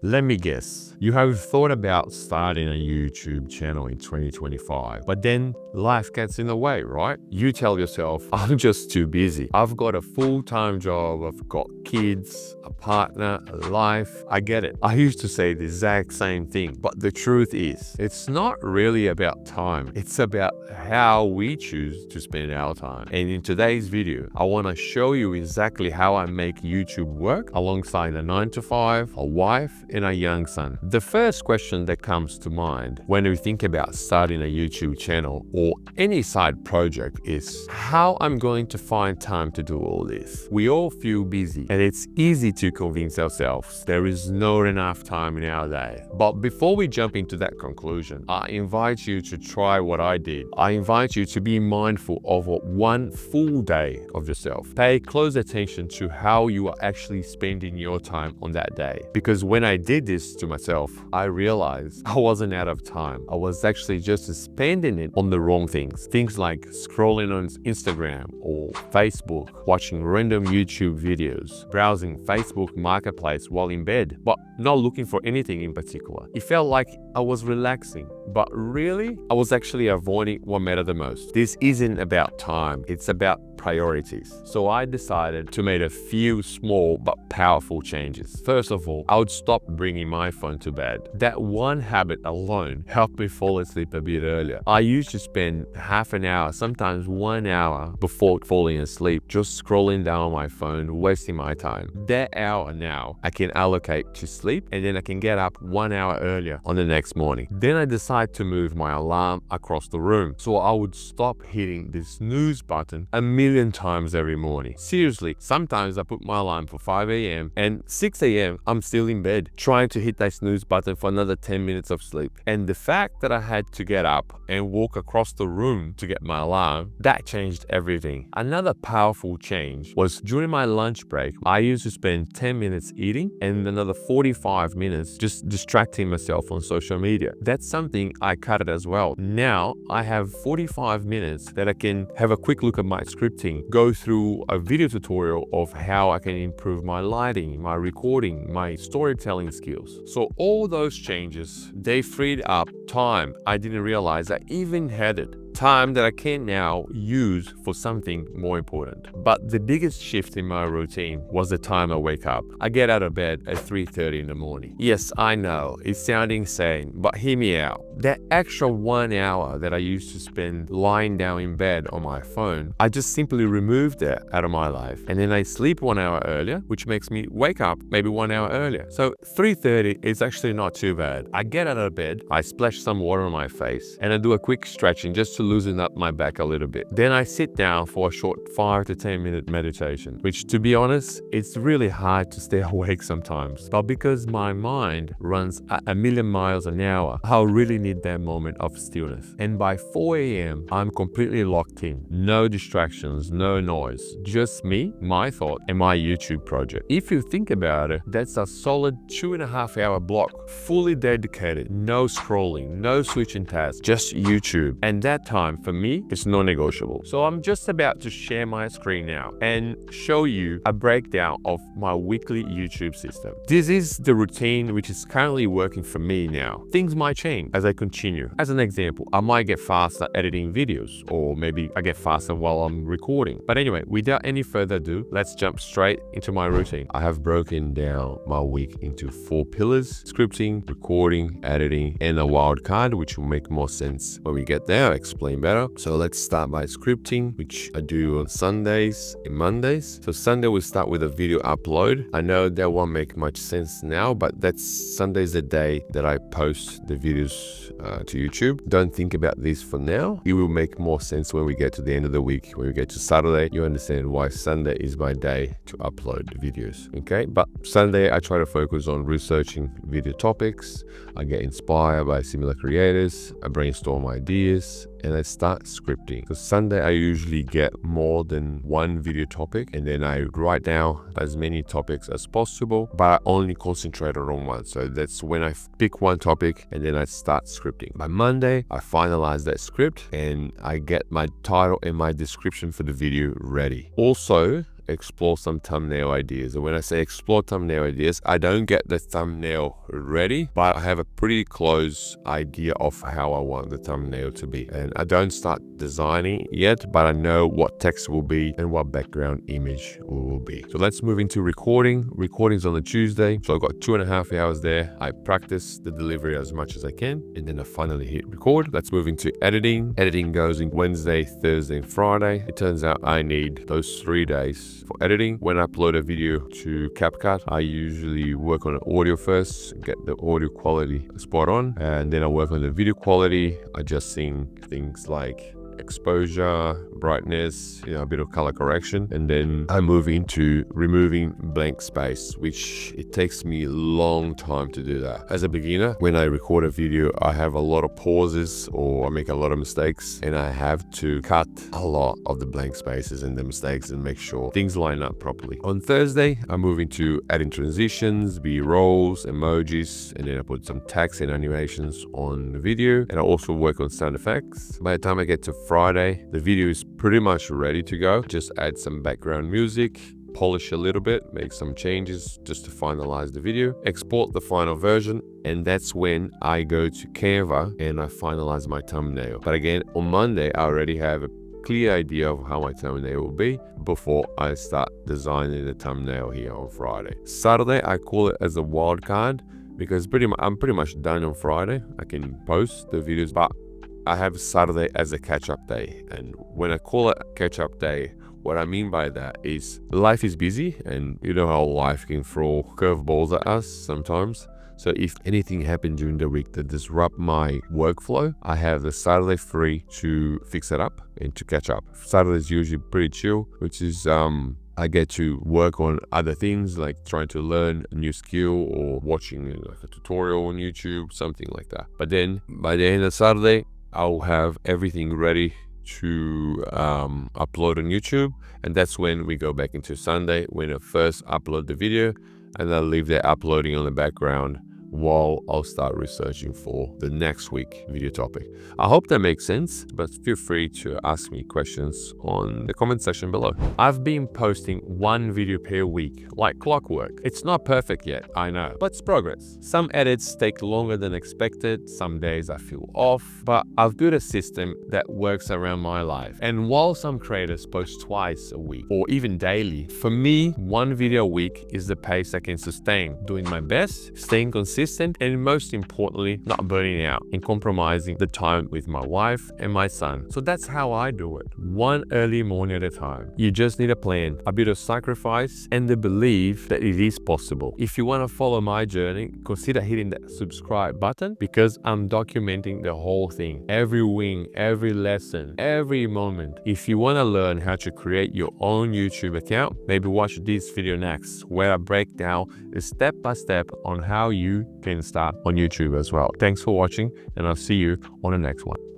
Let me guess, you have thought about starting a YouTube channel in 2025, but then life gets in the way, right? You tell yourself, I'm just too busy. I've got a full-time job, I've got kids, a partner, a life. I get it. I used to say the exact same thing, but the truth is, it's not really about time. It's about how we choose to spend our time. And in today's video, I want to show you exactly how I make YouTube work alongside a 9-to-5, a wife, and a young son. The first question that comes to mind when we think about starting a YouTube channel or any side project is how I'm going to find time to do all this. We all feel busy and it's easy to convince ourselves there is not enough time in our day. But before we jump into that conclusion, I invite you to try what I did. I invite you to be mindful of one full day of yourself. Pay close attention to how you are actually spending your time on that day. Because when I did this to myself, I realized I wasn't out of time. I was actually just spending it on the wrong things. Things like scrolling on Instagram or Facebook, watching random YouTube videos, browsing Facebook Marketplace while in bed, but not looking for anything in particular. It felt like I was relaxing, but really, I was actually avoiding what mattered the most. This isn't about time, it's about priorities. So I decided to make a few small but powerful changes. First of all, I would stop bringing my phone to bed. That one habit alone helped me fall asleep a bit earlier. I used to spend half an hour, sometimes 1 hour before falling asleep, just scrolling down my phone, wasting my time. That hour now I can allocate to sleep, and then I can get up 1 hour earlier on the next morning. Then I decided to move my alarm across the room, so I would stop hitting the snooze button a million times every morning. Seriously, sometimes I put my alarm for 5 a.m. and 6 a.m. I'm still in bed trying to hit that snooze button for another 10 minutes of sleep. And the fact that I had to get up and walk across the room to get my alarm, that changed everything. Another powerful change was during my lunch break, I used to spend 10 minutes eating and another 45 minutes just distracting myself on social media. That's something I cut it as well. Now I have 45 minutes that I can have a quick look at my scripting, go through a video tutorial of how I can improve my lighting, my recording, my storytelling skills. So all those changes, they freed up time I didn't realize I even had it. Time that I can now use for something more important. But the biggest shift in my routine was the time I wake up. I get out of bed at 3:30 in the morning. Yes, I know, it's sounding insane, but hear me out. That extra 1 hour that I used to spend lying down in bed on my phone, I just simply removed that out of my life. And then I sleep 1 hour earlier, which makes me wake up maybe 1 hour earlier. So 3:30 is actually not too bad. I get out of bed, I splash some water on my face, and I do a quick stretching just to loosen up my back a little bit. Then I sit down for a short 5 to 10 minute meditation, which, to be honest, it's really hard to stay awake sometimes. But because my mind runs at a million miles an hour, I really need that moment of stillness. And by 4 a.m., I'm completely locked in. No distractions, no noise, just me, my thought, and my YouTube project. If you think about it, that's a solid 2.5 hour block, fully dedicated, no scrolling, no switching tabs, just YouTube. And that time for me is non-negotiable. So I'm just about to share my screen now and show you a breakdown of my weekly YouTube system. This is the routine which is currently working for me now. Things might change as I continue. As an example, I might get faster editing videos, or maybe I get faster while I'm recording. But anyway, without any further ado, let's jump straight into my routine. I have broken down my week into 4 pillars: scripting, recording, editing, and a wild card, which will make more sense when we get there. I'll explain better. So let's start by scripting, which I do on Sundays and Mondays. So Sunday we'll start with a video upload. I know that won't make much sense now, but that's Sunday's the day that I post the videos to YouTube. Don't think about this for now. It will make more sense when we get to the end of the week. When we get to Saturday, you understand why Sunday is my day to upload videos. Okay, but Sunday I try to focus on researching video topics. I get inspired by similar creators. I brainstorm ideas and I start scripting. So Sunday I usually get more than one video topic, and then I write down as many topics as possible, but I only concentrate on one. So that's when I pick one topic and then I start scripting. By Monday I finalize that script and I get my title and my description for the video ready. Also, explore some thumbnail ideas. And when I say explore thumbnail ideas, I don't get the thumbnail ready, but I have a pretty close idea of how I want the thumbnail to be. And I don't start designing yet, but I know what text will be and what background image will be. So let's move into recording. Recording's on a Tuesday, so I've got 2.5 hours there. I practice the delivery as much as I can, and then I finally hit record. Let's move into editing. Editing goes in Wednesday, Thursday, and Friday. It turns out I need those 3 days for editing. When I upload a video to CapCut, I usually work on audio first, get the audio quality spot on, and then I work on the video quality, adjusting things like exposure, brightness, a bit of color correction, and then I move into removing blank space, which it takes me a long time to do that. As a beginner, when I record a video, I have a lot of pauses or I make a lot of mistakes, and I have to cut a lot of the blank spaces and the mistakes and make sure things line up properly. On Thursday, I move into adding transitions, B-rolls, emojis, and then I put some text and animations on the video, and I also work on sound effects. By the time I get to Friday, the video is pretty much ready to go. Just add some background music, polish a little bit, make some changes just to finalize the video, export the final version, and that's when I go to Canva and I finalize my thumbnail. But again, on Monday, I already have a clear idea of how my thumbnail will be before I start designing the thumbnail here on Friday. Saturday, I call it as a wild card because I'm pretty much done on Friday. I can post the videos, but I have Saturday as a catch-up day. And when I call it catch-up day, what I mean by that is life is busy, and you know how life can throw curveballs at us sometimes. So if anything happened during the week that disrupt my workflow, I have the Saturday free to fix it up and to catch up. Saturday is usually pretty chill, which is I get to work on other things like trying to learn a new skill or watching like a tutorial on YouTube, something like that. But then by the end of Saturday, I'll have everything ready to upload on YouTube, and that's when we go back into Sunday, when I first upload the video, and I'll leave that uploading on the background while I'll start researching for the next week video topic. I hope that makes sense, but feel free to ask me questions on the comment section below. I've been posting 1 video per week, like clockwork. It's not perfect yet, I know, but it's progress. Some edits take longer than expected, some days I feel off, but I've built a system that works around my life. And while some creators post twice a week or even daily, for me, 1 video a week is the pace I can sustain, doing my best, staying consistent, and most importantly, not burning out and compromising the time with my wife and my son. So that's how I do it, 1 early morning at a time. You just need a plan, a bit of sacrifice, and the belief that it is possible. If you want to follow my journey, consider hitting that subscribe button, because I'm documenting the whole thing, every win, every lesson, every moment. If you want to learn how to create your own YouTube account, maybe watch this video next, where I break down the step-by-step on how you can start on YouTube as well. Thanks for watching, and I'll see you on the next one.